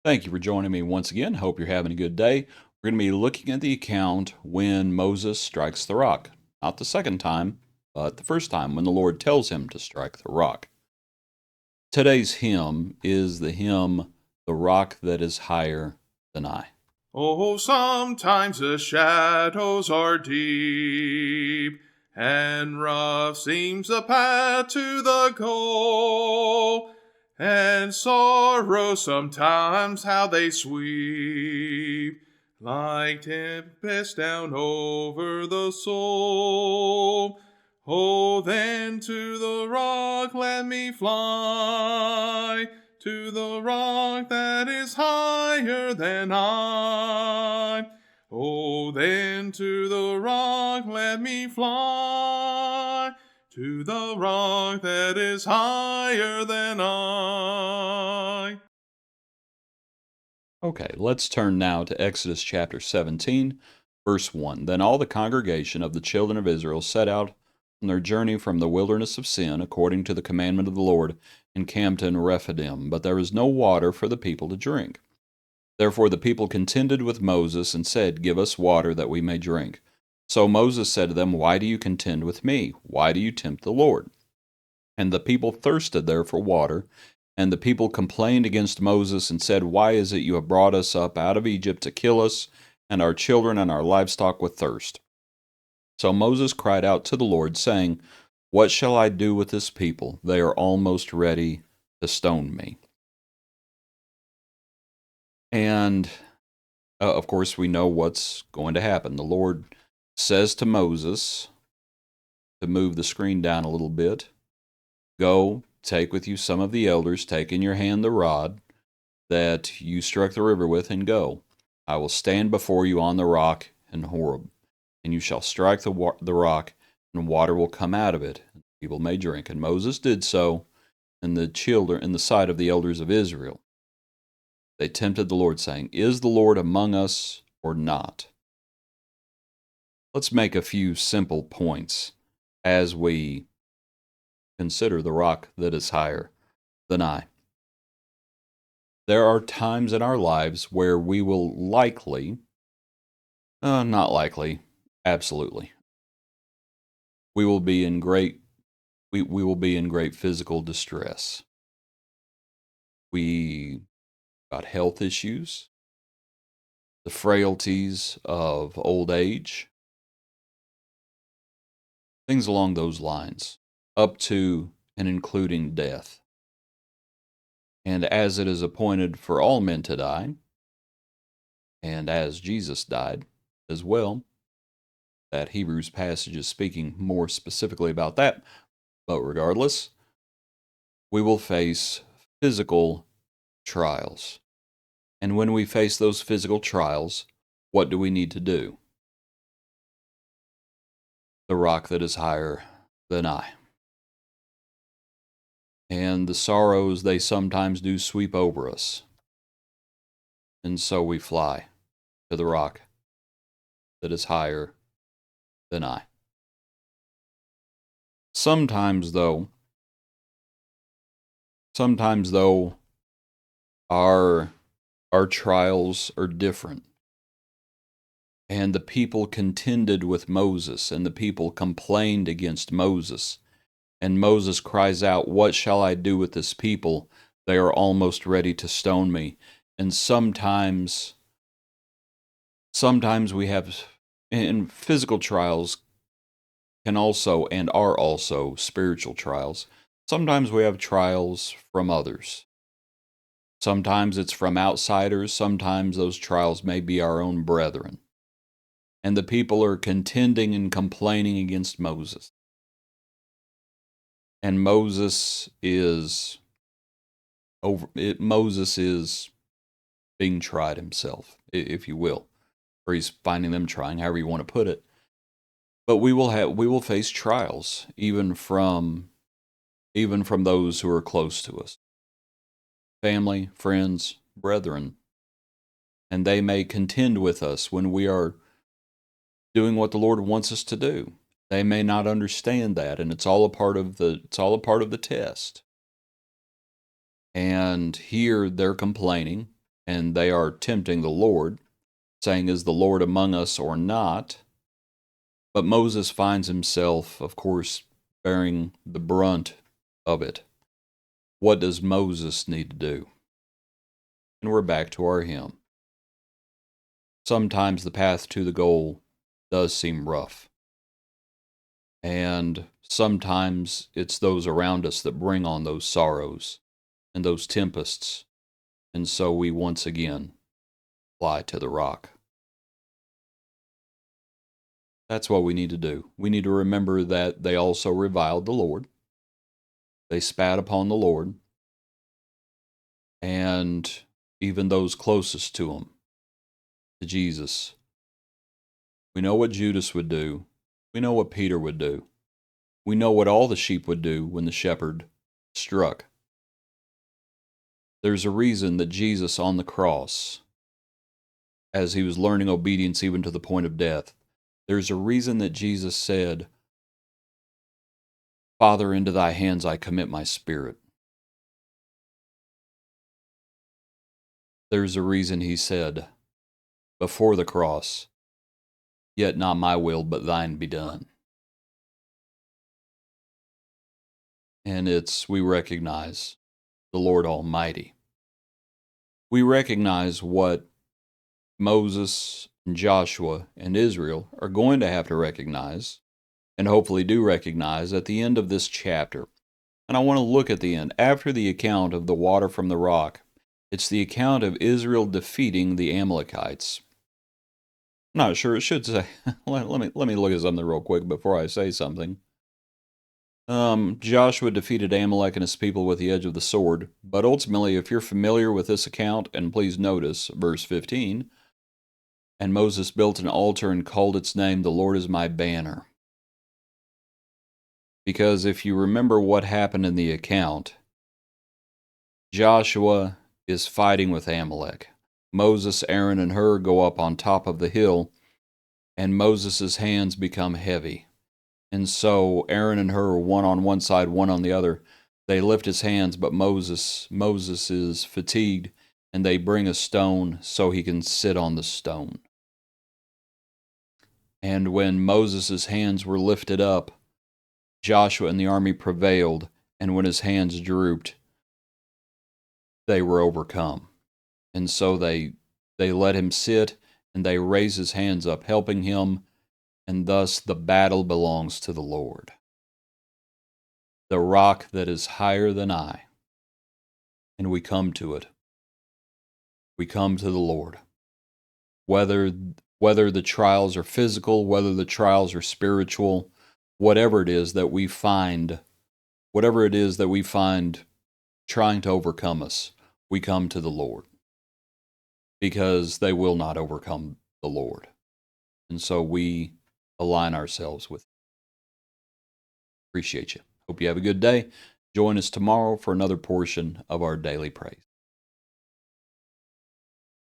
Thank you for joining me once again. Hope you're having a good day. We're going to be looking at the account when Moses strikes the rock. Not the second time, but the first time when the Lord tells him to strike the rock. Today's hymn is the hymn, The Rock That Is Higher Than I. Oh, sometimes the shadows are deep, and rough seems the path to the goal, and sorrow sometimes how they sweep, like tempest down over the soul. Oh, then to the rock let me fly, to the rock that is higher than I. Oh, then to the rock let me fly, to the rock that is higher than I. Okay, let's turn now to Exodus chapter 17, verse 1. Then all the congregation of the children of Israel set out on their journey from the wilderness of Sin, according to the commandment of the Lord, and camped in Rephidim. But there was no water for the people to drink. Therefore the people contended with Moses and said, Give us water that we may drink. So Moses said to them, Why do you contend with me? Why do you tempt the Lord? And the people thirsted there for water. And the people complained against Moses and said, Why is it you have brought us up out of Egypt to kill us and our children and our livestock with thirst? So Moses cried out to the Lord, saying, What shall I do with this people? They are almost ready to stone me. And of course, we know what's going to happen. The Lord says to Moses, to move the screen down a little bit, Go, take with you some of the elders, take in your hand the rod that you struck the river with, and go. I will stand before you on the rock in Horeb, and you shall strike the rock, and water will come out of it, and people may drink. And Moses did so in the sight of the elders of Israel. They tempted the Lord, saying, Is the Lord among us or not? Let's make a few simple points as we consider the rock that is higher than I. There are times in our lives where we will not likely, absolutely, we will be in great we will be in great physical distress. We got health issues, the frailties of old age, things along those lines, up to and including death. And as it is appointed for all men to die, and as Jesus died as well, that Hebrews passage is speaking more specifically about that. But regardless, we will face physical trials. And when we face those physical trials, what do we need to do? The rock that is higher than I. And the sorrows, they sometimes do sweep over us. And so we fly to the rock that is higher than I. Sometimes though, our trials are different. And the people contended with Moses, and the people complained against Moses. And Moses cries out, What shall I do with this people? They are almost ready to stone me. And sometimes we have, and physical trials can also and are also spiritual trials. Sometimes we have trials from others. Sometimes it's from outsiders. Sometimes those trials may be our own brethren. And the people are contending and complaining against Moses. And Moses is being tried himself, if you will, or he's finding them trying, however you want to put it. But we will face trials even from those who are close to us, family, friends, brethren, and they may contend with us when we are doing what the Lord wants us to do. They may not understand that, and it's all a part of the test. And here they're complaining, and they are tempting the Lord, saying, "Is the Lord among us or not?" But Moses finds himself, of course, bearing the brunt of it. What does Moses need to do? And we're back to our hymn. Sometimes the path to the goal does seem rough. And sometimes it's those around us that bring on those sorrows and those tempests. And so we once again fly to the rock. That's what we need to do. We need to remember that they also reviled the Lord. They spat upon the Lord. And even those closest to him, to Jesus. We know what Judas would do. We know what Peter would do. We know what all the sheep would do when the shepherd struck. There's a reason that Jesus on the cross, as he was learning obedience even to the point of death, there's a reason that Jesus said, "Father, into thy hands I commit my spirit." There's a reason he said, before the cross, "Yet not my will, but thine be done." And we recognize the Lord Almighty. We recognize what Moses and Joshua and Israel are going to have to recognize, and hopefully do recognize at the end of this chapter. And I want to look at the end. After the account of the water from the rock, it's the account of Israel defeating the Amalekites. I'm not sure it should say. let me look at something real quick before I say something. Joshua defeated Amalek and his people with the edge of the sword. But ultimately, if you're familiar with this account, and please notice verse 15, "And Moses built an altar and called its name, the Lord is my banner." Because if you remember what happened in the account, Joshua is fighting with Amalek. Moses, Aaron, and Hur go up on top of the hill, and Moses' hands become heavy. And so Aaron and Hur, one on one side, one on the other, they lift his hands, but Moses is fatigued, and they bring a stone so he can sit on the stone. And when Moses' hands were lifted up, Joshua and the army prevailed, and when his hands drooped, they were overcome. And so they let him sit, and they raise his hands up, helping him, and thus the battle belongs to the Lord. The rock that is higher than I. And we come to it. We come to the Lord. Whether the trials are physical, whether the trials are spiritual, whatever it is that we find trying to overcome us, we come to the Lord. Because they will not overcome the Lord. And so we align ourselves with. Appreciate you. Hope you have a good day. Join us tomorrow for another portion of our daily praise.